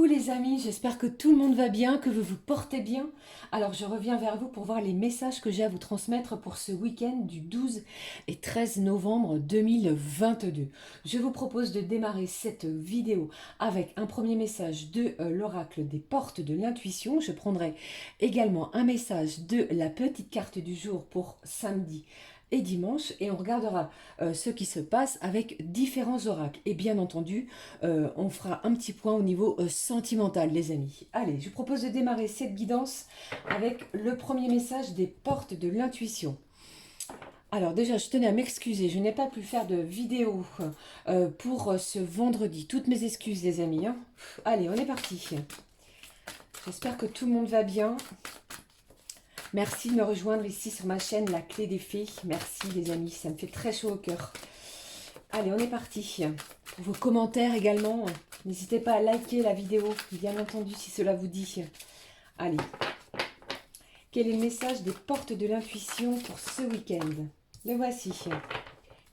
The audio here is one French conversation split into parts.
Coucou les amis, j'espère que tout le monde va bien, que vous vous portez bien. Alors je reviens vers vous pour voir les messages que j'ai à vous transmettre pour ce week-end du 12 et 13 novembre 2022. Je vous propose de démarrer cette vidéo avec un premier message de l'oracle des portes de l'intuition. Je prendrai également un message de la petite carte du jour pour samedi et dimanche, et on regardera ce qui se passe avec différents oracles. Et bien entendu, on fera un petit point au niveau sentimental, les amis. Allez, je vous propose de démarrer cette guidance avec le premier message des portes de l'intuition. Alors déjà, je tenais à m'excuser, je n'ai pas pu faire de vidéo pour ce vendredi. Toutes mes excuses, les amis, hein. Allez, on est parti. J'espère que tout le monde va bien. Merci de me rejoindre ici sur ma chaîne La Clé des Fées. Merci les amis, ça me fait très chaud au cœur. Allez, on est parti. Pour vos commentaires également, n'hésitez pas à liker la vidéo, bien entendu, si cela vous dit. Allez. Quel est le message des portes de l'intuition pour ce week-end? Le voici.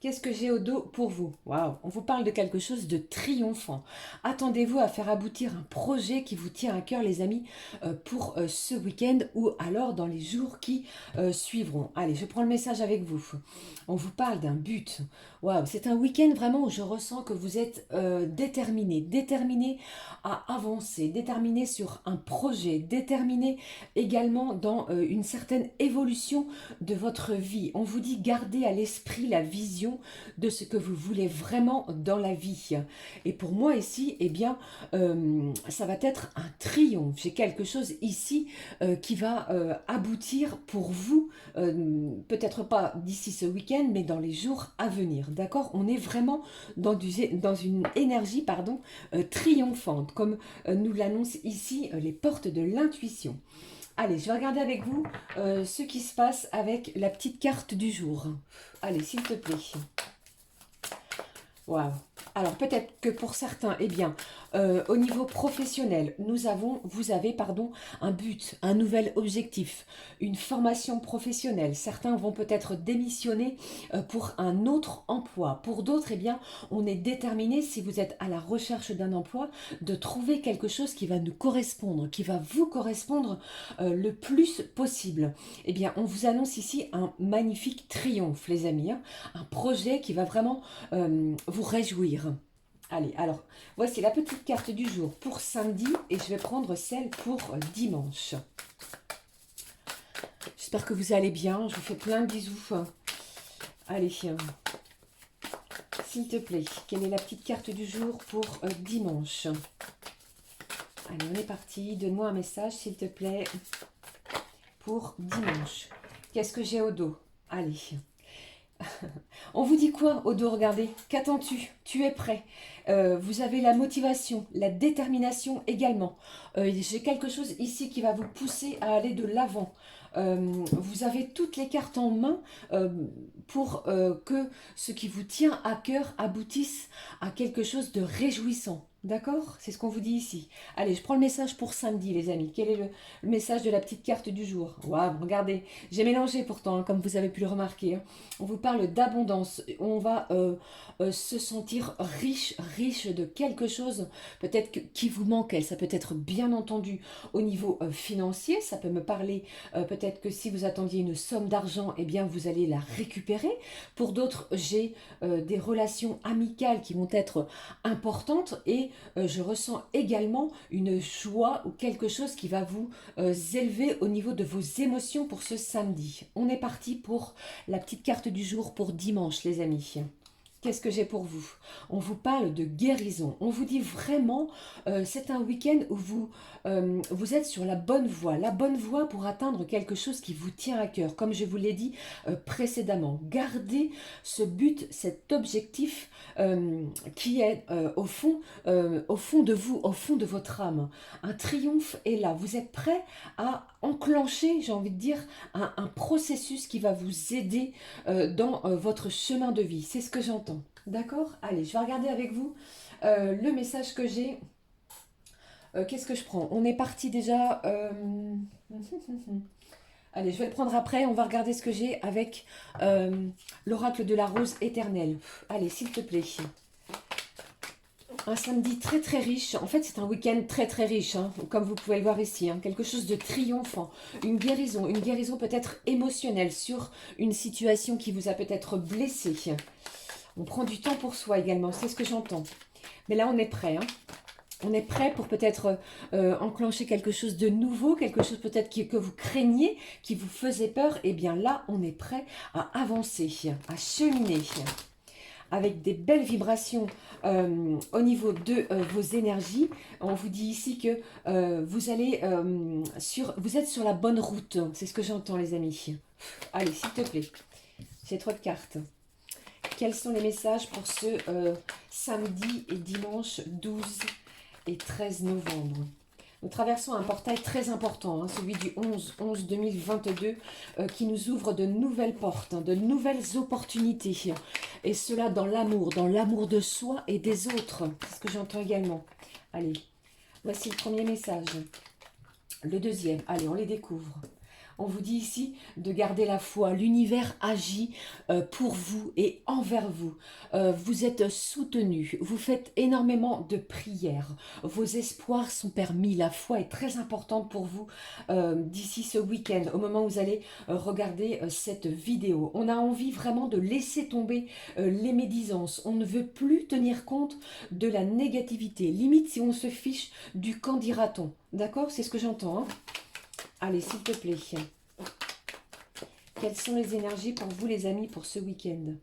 Qu'est-ce que j'ai au dos pour vous? Waouh, on vous parle de quelque chose de triomphant. Attendez-vous à faire aboutir un projet qui vous tient à cœur, les amis, pour ce week-end ou alors dans les jours qui suivront. Allez, je prends le message avec vous. On vous parle d'un but. Waouh, c'est un week-end vraiment où je ressens que vous êtes déterminé à avancer, déterminé sur un projet, déterminé également dans une certaine évolution de votre vie. On vous dit gardez à l'esprit la vision de ce que vous voulez vraiment dans la vie. Et pour moi ici, eh bien, ça va être un triomphe. J'ai quelque chose ici qui va aboutir pour vous, peut-être pas d'ici ce week-end, mais dans les jours à venir. D'accord? On est vraiment dans une énergie, pardon, triomphante, comme nous l'annoncent ici les portes de l'intuition. Allez, je vais regarder avec vous ce qui se passe avec la petite carte du jour. Allez, s'il te plaît. Waouh. Alors peut-être que pour certains, eh bien, au niveau professionnel, vous avez, pardon, un but, un nouvel objectif, une formation professionnelle. Certains vont peut-être démissionner pour un autre emploi. Pour d'autres, eh bien, on est déterminé, si vous êtes à la recherche d'un emploi, de trouver quelque chose qui va nous correspondre, qui va vous correspondre le plus possible. Eh bien, on vous annonce ici un magnifique triomphe, les amis, hein, un projet qui va vraiment vous réjouir. Allez, alors, voici la petite carte du jour pour samedi et je vais prendre celle pour dimanche. J'espère que vous allez bien, je vous fais plein de bisous. Allez, s'il te plaît, quelle est la petite carte du jour pour dimanche? Allez, on est parti, donne-moi un message, s'il te plaît, pour dimanche. Qu'est-ce que j'ai au dos? Allez. On vous dit quoi au dos? Regardez, qu'attends-tu? Tu es prêt. Vous avez la motivation, la détermination également. J'ai quelque chose ici qui va vous pousser à aller de l'avant. Vous avez toutes les cartes en main pour que ce qui vous tient à cœur aboutisse à quelque chose de réjouissant. D'accord? C'est ce qu'on vous dit ici. Allez, je prends le message pour samedi, les amis. Quel est le message de la petite carte du jour? Waouh, regardez. J'ai mélangé pourtant, hein, comme vous avez pu le remarquer. Hein. On vous parle d'abondance. On va se sentir riche de quelque chose peut-être qui vous manquait. Ça peut être bien entendu au niveau financier. Ça peut me parler peut-être que si vous attendiez une somme d'argent, eh bien vous allez la récupérer. Pour d'autres, j'ai des relations amicales qui vont être importantes et je ressens également une joie ou quelque chose qui va vous élever au niveau de vos émotions pour ce samedi. On est parti pour la petite carte du jour pour dimanche, les amis. Qu'est-ce que j'ai pour vous? On vous parle de guérison. On vous dit vraiment, c'est un week-end où vous êtes sur la bonne voie pour atteindre quelque chose qui vous tient à cœur. Comme je vous l'ai dit précédemment, gardez ce but, cet objectif qui est au fond de vous, au fond de votre âme. Un triomphe est là. Vous êtes prêt à enclencher, j'ai envie de dire, un processus qui va vous aider dans votre chemin de vie. C'est ce que j'entends. D'accord? Allez, je vais regarder avec vous le message que j'ai. Qu'est-ce que je prends? On est parti déjà. Allez, je vais le prendre après. On va regarder ce que j'ai avec l'oracle de la rose éternelle. Allez, s'il te plaît. Un samedi très très riche. En fait, c'est un week-end très très riche, hein, comme vous pouvez le voir ici. Hein. Quelque chose de triomphant. Une guérison peut-être émotionnelle sur une situation qui vous a peut-être blessé. On prend du temps pour soi également, c'est ce que j'entends. Mais là, on est prêt. Hein. On est prêt pour peut-être enclencher quelque chose de nouveau, quelque chose peut-être que vous craigniez, qui vous faisait peur. Et bien là, on est prêt à avancer, à cheminer avec des belles vibrations au niveau de vos énergies. On vous dit ici que vous êtes sur la bonne route. C'est ce que j'entends, les amis. Allez, s'il te plaît. J'ai trop de cartes. Quels sont les messages pour ce samedi et dimanche 12 et 13 novembre? Nous traversons un portail très important, hein, celui du 11-11-2022, qui nous ouvre de nouvelles portes, hein, de nouvelles opportunités. Et cela dans l'amour de soi et des autres. C'est ce que j'entends également. Allez, voici le premier message. Le deuxième, allez, on les découvre. On vous dit ici de garder la foi. L'univers agit pour vous et envers vous. Vous êtes soutenus. Vous faites énormément de prières. Vos espoirs sont permis. La foi est très importante pour vous d'ici ce week-end, au moment où vous allez regarder cette vidéo. On a envie vraiment de laisser tomber les médisances. On ne veut plus tenir compte de la négativité. Limite si on se fiche du qu'en dira-t-on. D'accord? C'est ce que j'entends, hein. Allez, s'il te plaît. Quelles sont les énergies pour vous, les amis, pour ce week-end?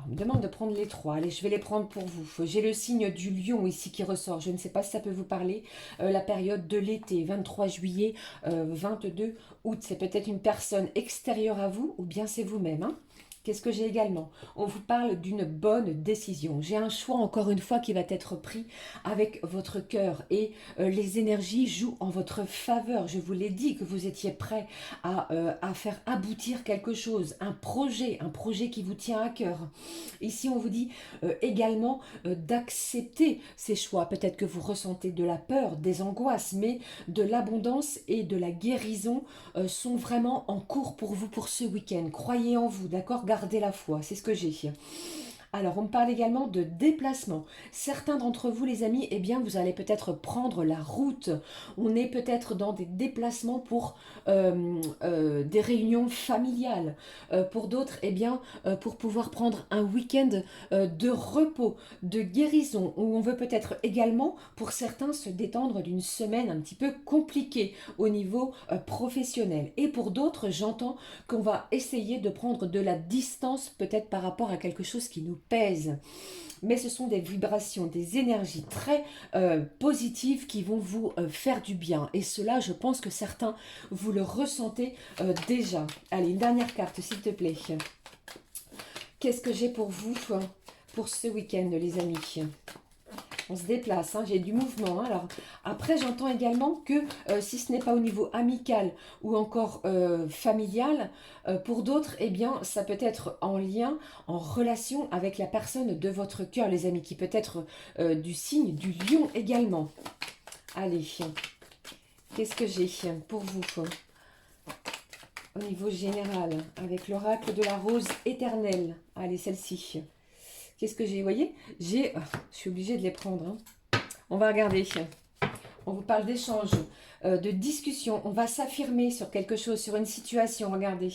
On me demande de prendre les trois. Allez, je vais les prendre pour vous. J'ai le signe du lion ici qui ressort. Je ne sais pas si ça peut vous parler. La période de l'été, 23 juillet, 22 août. C'est peut-être une personne extérieure à vous ou bien c'est vous-même, hein. Qu'est-ce que j'ai également? On vous parle d'une bonne décision. J'ai un choix, encore une fois, qui va être pris avec votre cœur. Et les énergies jouent en votre faveur. Je vous l'ai dit que vous étiez prêt à faire aboutir quelque chose. Un projet qui vous tient à cœur. Ici, on vous dit également d'accepter ces choix. Peut-être que vous ressentez de la peur, des angoisses, mais de l'abondance et de la guérison sont vraiment en cours pour vous pour ce week-end. Croyez en vous, d'accord? Gardez la foi, c'est ce que j'ai. Alors, on me parle également de déplacement. Certains d'entre vous, les amis, eh bien, vous allez peut-être prendre la route. On est peut-être dans des déplacements pour des réunions familiales. Pour d'autres, eh bien, pour pouvoir prendre un week-end de repos, de guérison, où on veut peut-être également, pour certains, se détendre d'une semaine un petit peu compliquée au niveau professionnel. Et pour d'autres, j'entends qu'on va essayer de prendre de la distance, peut-être par rapport à quelque chose qui nous pèse. Mais ce sont des vibrations, des énergies très positives qui vont vous faire du bien. Et cela, je pense que certains, vous le ressentez déjà. Allez, une dernière carte, s'il te plaît. Qu'est-ce que j'ai pour vous pour ce week-end, les amis? On se déplace, hein, j'ai du mouvement. Hein. Alors, après, j'entends également que si ce n'est pas au niveau amical ou encore familial, pour d'autres, eh bien, ça peut être en lien, en relation avec la personne de votre cœur, les amis, qui peut être du signe du lion également. Allez, qu'est-ce que j'ai pour vous au niveau général, avec l'oracle de la rose éternelle? Allez, celle-ci. Qu'est-ce que j'ai? Vous voyez, je suis obligée de les prendre. Hein. On va regarder. On vous parle d'échange, de discussion. On va s'affirmer sur quelque chose, sur une situation. Regardez.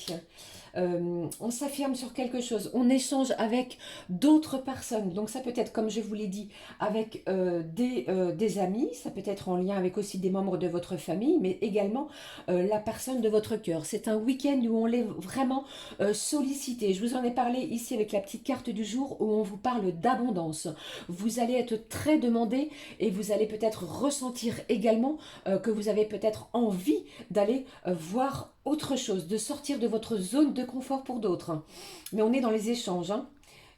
On s'affirme sur quelque chose. On échange avec d'autres personnes. Donc ça peut être, comme je vous l'ai dit, avec des amis. Ça peut être en lien avec aussi des membres de votre famille, mais également la personne de votre cœur. C'est un week-end où on est vraiment sollicité. Je vous en ai parlé ici avec la petite carte du jour où on vous parle d'abondance. Vous allez être très demandé et vous allez peut-être ressentir également que vous avez peut-être envie d'aller voir autre chose, de sortir de votre zone de confort pour d'autres. Mais on est dans les échanges, hein,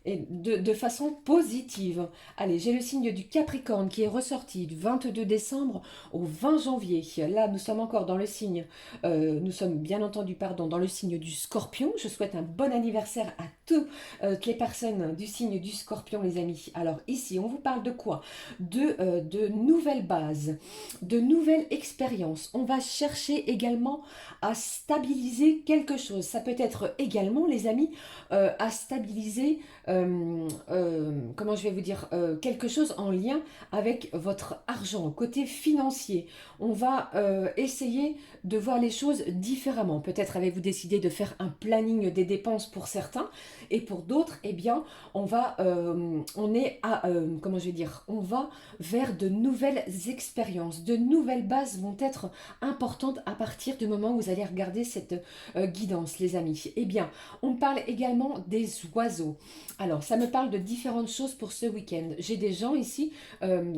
et de façon positive. Allez, j'ai le signe du Capricorne qui est ressorti du 22 décembre au 20 janvier. Là, nous sommes encore dans le signe, nous sommes bien entendu, pardon, dans le signe du Scorpion. Je souhaite un bon anniversaire à toutes les personnes du signe du Scorpion, les amis. Alors ici, on vous parle de quoi? De nouvelles bases, de nouvelles expériences. On va chercher également à stabiliser quelque chose. Ça peut être également, les amis, à stabiliser comment je vais vous dire, quelque chose en lien avec votre argent, côté financier. On va essayer de voir les choses différemment. Peut-être avez-vous décidé de faire un planning des dépenses pour certains, et pour d'autres, eh bien, on est à, comment je vais dire, on va vers de nouvelles expériences, de nouvelles bases vont être importantes à partir du moment où vous allez regarder cette guidance, les amis. Eh bien, on parle également des oiseaux. Alors, ça me parle de différentes choses pour ce week-end. J'ai des gens ici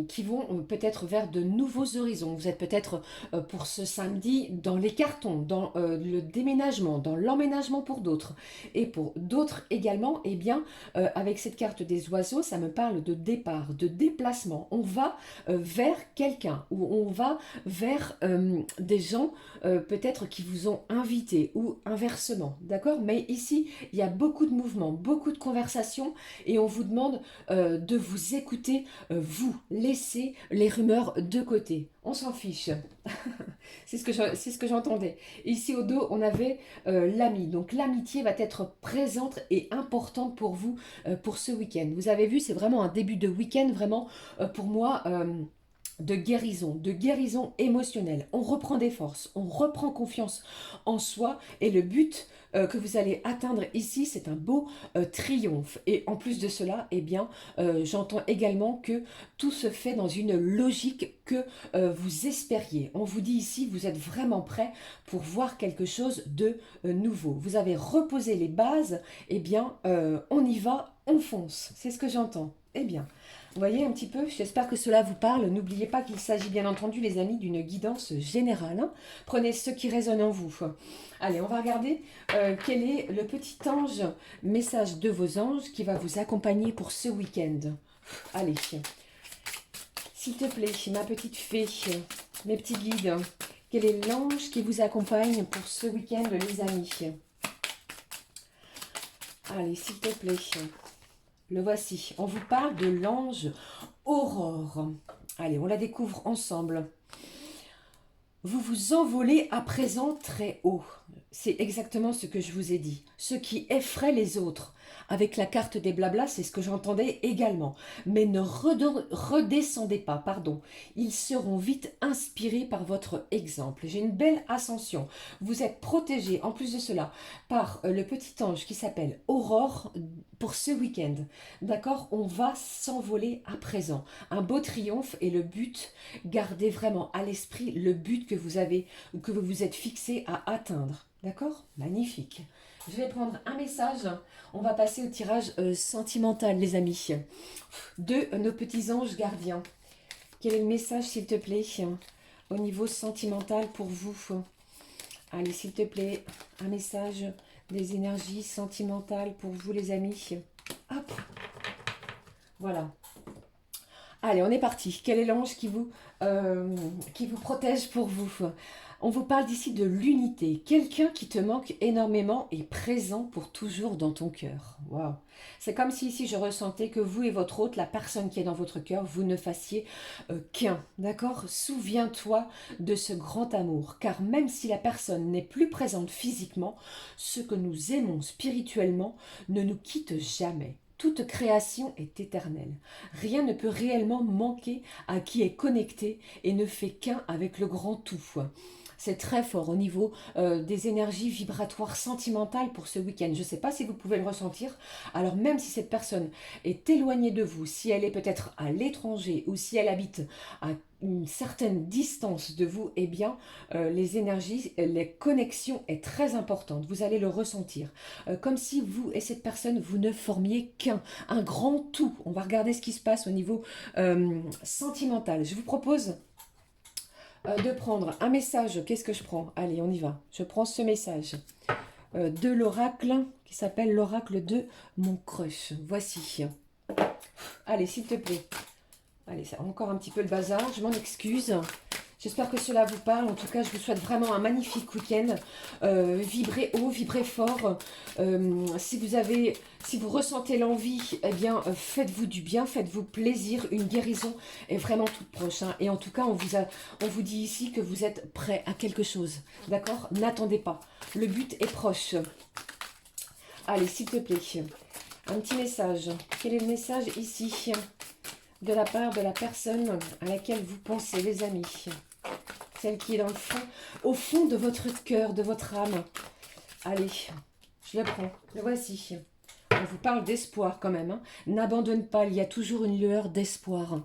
qui vont peut-être vers de nouveaux horizons. Vous êtes peut-être pour ce samedi dans les cartons, dans le déménagement, dans l'emménagement pour d'autres. Et pour d'autres également, eh bien, avec cette carte des oiseaux, ça me parle de départ, de déplacement. On va vers quelqu'un ou on va vers des gens peut-être qui vous ont invité ou inversement, d'accord? Mais ici, il y a beaucoup de mouvements, beaucoup de conversations et on vous demande de vous écouter, vous laissez les rumeurs de côté. On s'en fiche. C'est ce que j'entendais. Ici au dos, on avait l'ami. Donc l'amitié va être présente et importante pour vous pour ce week-end. Vous avez vu, c'est vraiment un début de week-end, vraiment pour moi. De guérison émotionnelle. On reprend des forces, on reprend confiance en soi et le but que vous allez atteindre ici, c'est un beau triomphe. Et en plus de cela, eh bien, j'entends également que tout se fait dans une logique que vous espériez. On vous dit ici, vous êtes vraiment prêt pour voir quelque chose de nouveau. Vous avez reposé les bases, eh bien, on y va, on fonce. C'est ce que j'entends. Eh bien, vous voyez un petit peu, j'espère que cela vous parle. N'oubliez pas qu'il s'agit bien entendu, les amis, d'une guidance générale. Hein. Prenez ce qui résonne en vous. Allez, on va regarder quel est le petit ange, message de vos anges qui va vous accompagner pour ce week-end. Allez, s'il te plaît, ma petite fée, mes petits guides, quel est l'ange qui vous accompagne pour ce week-end, les amis? Allez, s'il te plaît. Le voici. On vous parle de l'ange Aurore. Allez, on la découvre ensemble. Vous vous envolez à présent très haut. C'est exactement ce que je vous ai dit. Ce qui effraie les autres. Avec la carte des blablas, c'est ce que j'entendais également. Mais ne redescendez pas, pardon. Ils seront vite inspirés par votre exemple. J'ai une belle ascension. Vous êtes protégés, en plus de cela, par le petit ange qui s'appelle Aurore pour ce week-end. D'accord? On va s'envoler à présent. Un beau triomphe et le but, gardez vraiment à l'esprit le but que vous vous êtes fixé à atteindre. D'accord? Magnifique. Je vais prendre un message. On va passer au tirage sentimental, les amis, de nos petits anges gardiens. Quel est le message, s'il te plaît, au niveau sentimental pour vous? Allez, s'il te plaît, un message des énergies sentimentales pour vous, les amis. Hop. Voilà. Allez, on est parti. Quel est l'ange qui vous protège pour vous? On vous parle d'ici de l'unité. Quelqu'un qui te manque énormément est présent pour toujours dans ton cœur. Waouh! C'est comme si ici je ressentais que vous et votre hôte, la personne qui est dans votre cœur, vous ne fassiez qu'un. D'accord? Souviens-toi de ce grand amour. Car même si la personne n'est plus présente physiquement, ce que nous aimons spirituellement ne nous quitte jamais. Toute création est éternelle. Rien ne peut réellement manquer à qui est connecté et ne fait qu'un avec le grand tout. C'est très fort au niveau des énergies vibratoires sentimentales pour ce week-end. Je ne sais pas si vous pouvez le ressentir. Alors même si cette personne est éloignée de vous, si elle est peut-être à l'étranger ou si elle habite à une certaine distance de vous, eh bien, les énergies, les connexions est très importante. Vous allez le ressentir. Comme si vous et cette personne, vous ne formiez qu'un, un grand tout. On va regarder ce qui se passe au niveau sentimental. Je vous propose de prendre un message. Qu'est-ce que je prends? Allez, on y va. Je prends ce message de l'oracle qui s'appelle l'oracle de mon crush. Voici. Allez, s'il te plaît. Allez, ça encore un petit peu le bazar. Je m'en excuse. J'espère que cela vous parle. En tout cas, je vous souhaite vraiment un magnifique week-end. Vibrez haut, vibrez fort. Si vous ressentez l'envie, eh bien, faites-vous du bien, faites-vous plaisir. Une guérison est vraiment toute proche. Hein. Et en tout cas, on vous dit ici que vous êtes prêt à quelque chose. D'accord? N'attendez pas. Le but est proche. Allez, s'il te plaît. Un petit message. Quel est le message ici de la part de la personne à laquelle vous pensez, les amis? Celle qui est dans le fond, au fond de votre cœur, de votre âme. Allez, je le prends. Le voici. On vous parle d'espoir quand même. Hein. N'abandonne pas, il y a toujours une lueur d'espoir.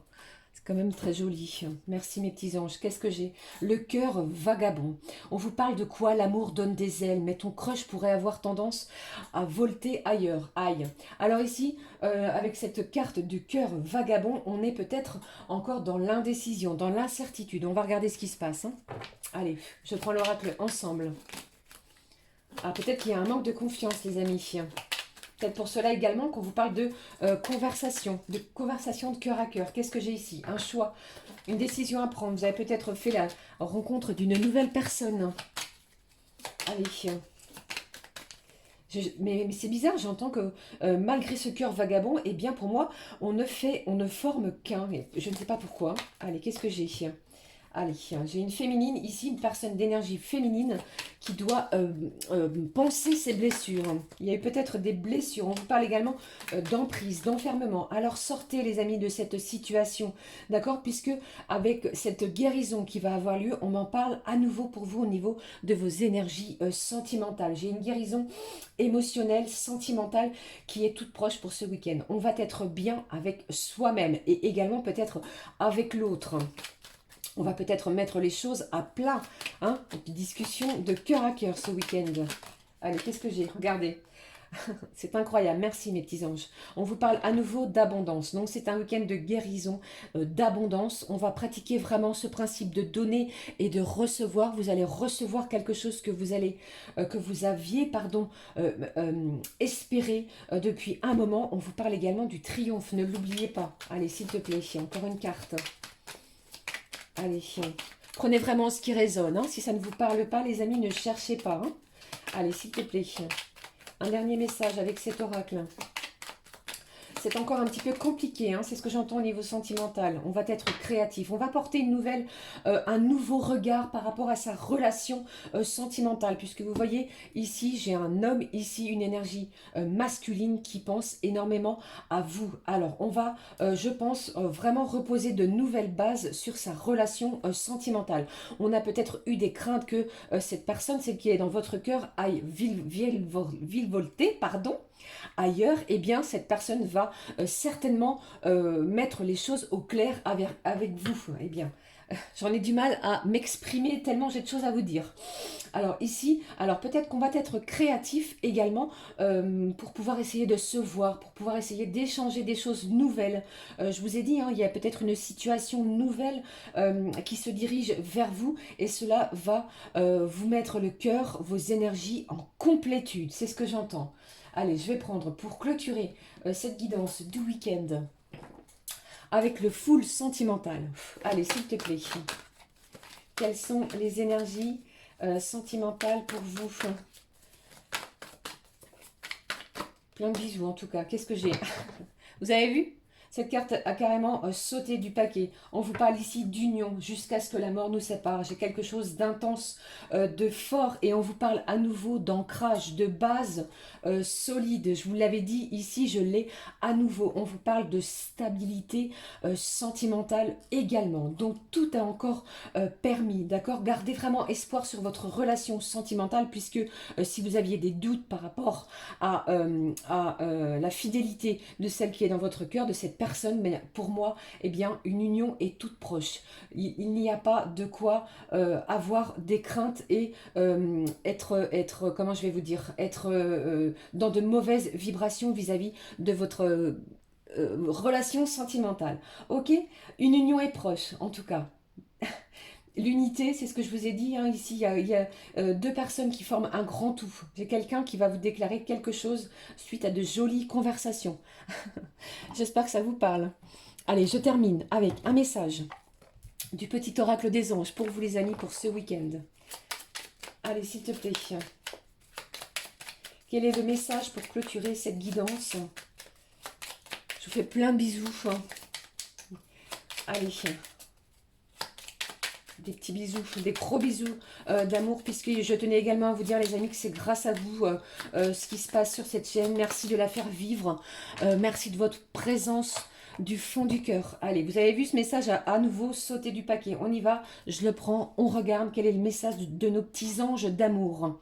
C'est quand même très joli. Merci mes petits anges. Qu'est-ce que j'ai? Le cœur vagabond. On vous parle de quoi? L'amour donne des ailes, mais ton crush pourrait avoir tendance à volter ailleurs. Aïe. Alors ici, avec cette carte du cœur vagabond, on est peut-être encore dans l'indécision, dans l'incertitude. On va regarder ce qui se passe. Hein. Allez, je prends l'oracle ensemble. Ah, peut-être qu'il y a un manque de confiance, les amis. Peut-être pour cela également qu'on vous parle de conversation de cœur à cœur. Qu'est-ce que j'ai ici? Un choix, une décision à prendre. Vous avez peut-être fait la rencontre d'une nouvelle personne. Allez. Mais c'est bizarre, j'entends que malgré ce cœur vagabond, eh bien pour moi, on ne forme qu'un. Je ne sais pas pourquoi. Allez, qu'est-ce que j'ai? Allez, j'ai une féminine ici, une personne d'énergie féminine qui doit penser ses blessures. Il y a eu peut-être des blessures. On vous parle également d'emprise, d'enfermement. Alors sortez les amis de cette situation, d'accord? Puisque avec cette guérison qui va avoir lieu, on m'en parle à nouveau pour vous au niveau de vos énergies sentimentales. J'ai une guérison émotionnelle, sentimentale qui est toute proche pour ce week-end. On va être bien avec soi-même et également peut-être avec l'autre. On va peut-être mettre les choses à plat. Hein, discussion de cœur à cœur ce week-end. Allez, qu'est-ce que j'ai? Regardez. C'est incroyable. Merci mes petits anges. On vous parle à nouveau d'abondance. Donc c'est un week-end de guérison, d'abondance. On va pratiquer vraiment ce principe de donner et de recevoir. Vous allez recevoir quelque chose que vous aviez espéré depuis un moment. On vous parle également du triomphe. Ne l'oubliez pas. Allez, s'il te plaît. Encore une carte. Allez, prenez vraiment ce qui résonne. Hein. Si ça ne vous parle pas, les amis, ne cherchez pas. Hein. Allez, s'il te plaît. Un dernier message avec cet oracle. C'est encore un petit peu compliqué, hein, c'est ce que j'entends au niveau sentimental. On va être créatif, on va porter un nouveau regard par rapport à sa relation sentimentale. Puisque vous voyez, ici, j'ai un homme, ici, une énergie masculine qui pense énormément à vous. Alors, on va, je pense, vraiment reposer de nouvelles bases sur sa relation sentimentale. On a peut-être eu des craintes que cette personne, celle qui est dans votre cœur, aille virevolter, ailleurs, eh bien, cette personne va certainement mettre les choses au clair avec vous. Eh bien, j'en ai du mal à m'exprimer tellement j'ai de choses à vous dire. Alors ici, peut-être qu'on va être créatif également pour pouvoir essayer de se voir, pour pouvoir essayer d'échanger des choses nouvelles. Je vous ai dit, hein, il y a peut-être une situation nouvelle qui se dirige vers vous et cela va vous mettre le cœur, vos énergies en complétude. C'est ce que j'entends. Allez, je vais prendre pour clôturer cette guidance du week-end avec le full sentimental. Allez, s'il te plaît. Quelles sont les énergies sentimentales pour vous? Plein de bisous en tout cas. Qu'est-ce que j'ai? Vous avez vu? Cette carte a carrément sauté du paquet. On vous parle ici d'union jusqu'à ce que la mort nous sépare. J'ai quelque chose d'intense, de fort et on vous parle à nouveau d'ancrage, de base solide. Je vous l'avais dit ici, je l'ai à nouveau. On vous parle de stabilité sentimentale également. Donc tout est encore permis, d'accord? Gardez vraiment espoir sur votre relation sentimentale puisque si vous aviez des doutes par rapport à la fidélité de celle qui est dans votre cœur, de cette personne, mais pour moi, eh bien, une union est toute proche. Il n'y a pas de quoi avoir des craintes et comment je vais vous dire, être dans de mauvaises vibrations vis-à-vis de votre relation sentimentale. Ok? Une union est proche, en tout cas. L'unité, c'est ce que je vous ai dit, hein, ici, il y a deux personnes qui forment un grand tout. J'ai quelqu'un qui va vous déclarer quelque chose suite à de jolies conversations. J'espère que ça vous parle. Allez, je termine avec un message du petit oracle des anges pour vous les amis pour ce week-end. Allez, s'il te plaît. Quel est le message pour clôturer cette guidance? Je vous fais plein de bisous. Allez. des petits bisous, des gros bisous d'amour, puisque je tenais également à vous dire, les amis, que c'est grâce à vous ce qui se passe sur cette chaîne. Merci de la faire vivre. Merci de votre présence du fond du cœur. Allez, vous avez vu ce message à nouveau sauter du paquet. On y va, je le prends, on regarde quel est le message de nos petits anges d'amour.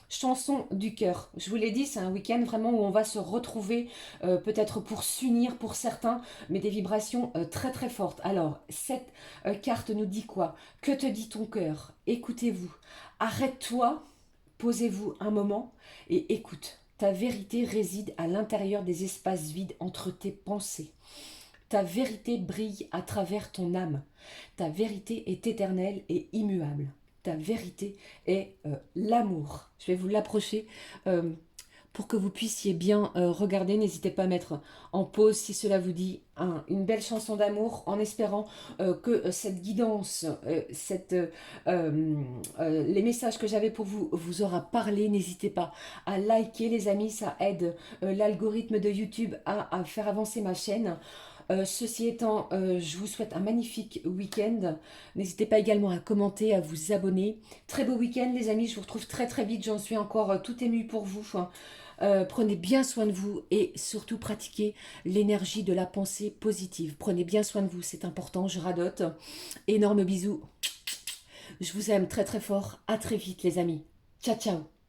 Chanson du cœur. Je vous l'ai dit, c'est un week-end vraiment où on va se retrouver, peut-être pour s'unir pour certains, mais des vibrations très très fortes. Alors, cette carte nous dit quoi? Que te dit ton cœur? Écoutez-vous. Arrête-toi, posez-vous un moment et écoute. Ta vérité réside à l'intérieur des espaces vides entre tes pensées. Ta vérité brille à travers ton âme. Ta vérité est éternelle et immuable. Ta vérité est l'amour. Je vais vous l'approcher pour que vous puissiez bien regarder. N'hésitez pas à mettre en pause si cela vous dit une belle chanson d'amour, en espérant que cette guidance, les messages que j'avais pour vous vous aura parlé. N'hésitez pas à liker, les amis, ça aide l'algorithme de YouTube à faire avancer ma chaîne. Ceci étant, je vous souhaite un magnifique week-end. N'hésitez pas également à commenter, à vous abonner. Très beau week-end, les amis. Je vous retrouve très très vite. J'en suis encore tout émue pour vous. Prenez bien soin de vous et surtout pratiquez l'énergie de la pensée positive. Prenez bien soin de vous, c'est important. Je radote. Énorme bisous. Je vous aime très très fort. À très vite, les amis. Ciao, ciao.